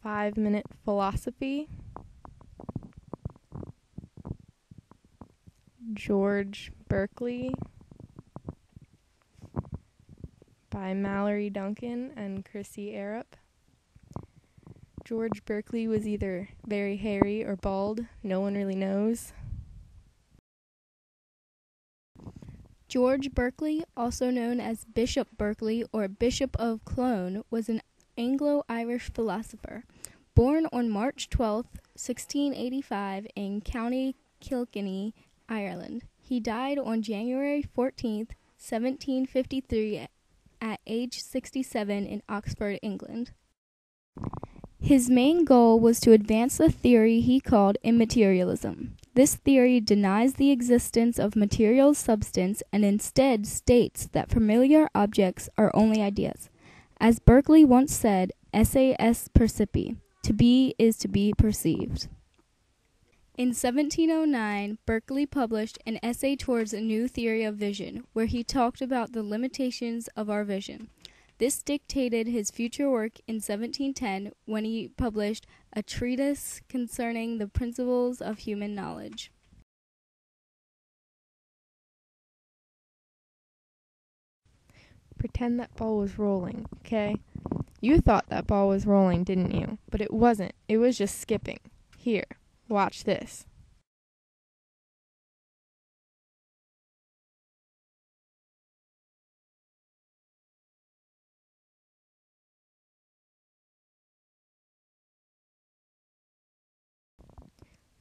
5-minute philosophy. George Berkeley by Mallory Duncan and Chrissy Arup. George Berkeley was either very hairy or bald. No one really knows. George Berkeley, also known as Bishop Berkeley or Bishop of Clone, was an Anglo-Irish philosopher. Born on March 12, 1685 in County Kilkenny, Ireland. He died on January 14, 1753 at age 67 in Oxford, England. His main goal was to advance the theory he called immaterialism. This theory denies the existence of material substance and instead states that familiar objects are only ideas. As Berkeley once said, esse est percipi, to be is to be perceived. In 1709, Berkeley published an essay towards a new theory of vision, where he talked about the limitations of our vision. This dictated his future work in 1710 when he published a treatise concerning the principles of human knowledge. Pretend that ball was rolling, okay? You thought that ball was rolling, didn't you? But it wasn't. It was just skipping. Here, watch this.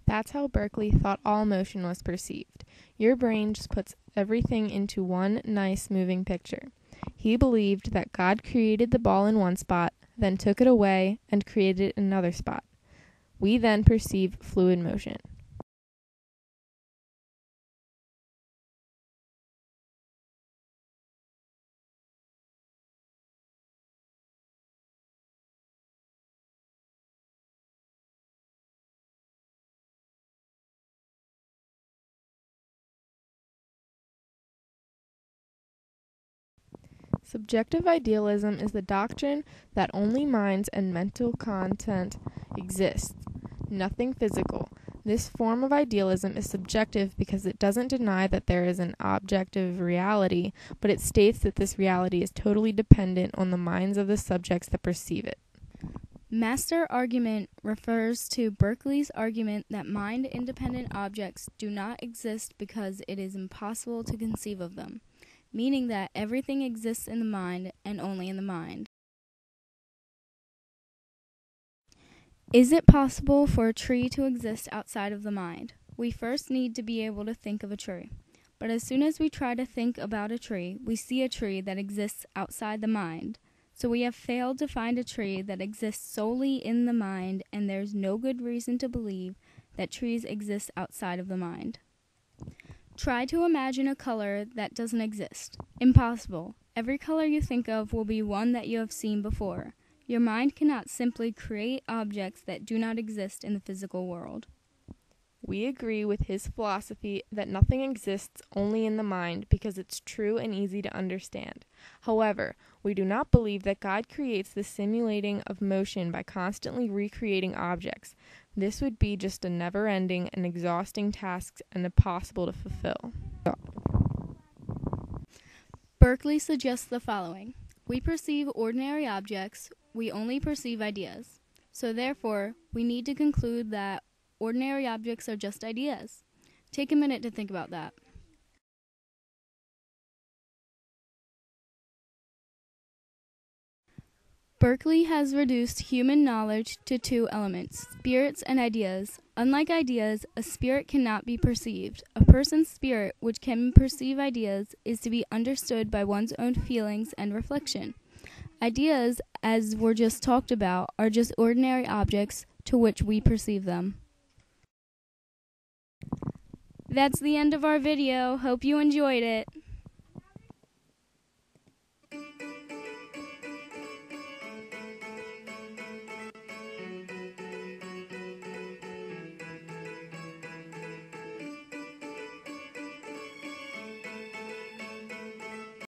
That's how Berkeley thought all motion was perceived. Your brain just puts everything into one nice moving picture. He believed that God created the ball in one spot, then took it away and created it in another spot. We then perceive fluid motion. Subjective idealism is the doctrine that only minds and mental content exists, nothing physical. This form of idealism is subjective because it doesn't deny that there is an objective reality, but it states that this reality is totally dependent on the minds of the subjects that perceive it. Master argument refers to Berkeley's argument that mind-independent objects do not exist because it is impossible to conceive of them, meaning that everything exists in the mind and only in the mind. Is it possible for a tree to exist outside of the mind? We first need to be able to think of a tree. But as soon as we try to think about a tree, we see a tree that exists outside the mind. So we have failed to find a tree that exists solely in the mind, and there's no good reason to believe that trees exist outside of the mind. Try to imagine a color that doesn't exist. Impossible. Every color you think of will be one that you have seen before. Your mind cannot simply create objects that do not exist in the physical world. We agree with his philosophy that nothing exists only in the mind because it's true and easy to understand. However, we do not believe that God creates the simulating of motion by constantly recreating objects. This would be just a never-ending and exhausting task and impossible to fulfill. Berkeley suggests the following. We perceive ordinary objects, we only perceive ideas. So therefore, we need to conclude that ordinary objects are just ideas. Take a minute to think about that. Berkeley has reduced human knowledge to two elements, spirits and ideas. Unlike ideas, a spirit cannot be perceived. A person's spirit, which can perceive ideas, is to be understood by one's own feelings and reflection. Ideas, as were just talked about, are just ordinary objects to which we perceive them. That's the end of our video. Hope you enjoyed it.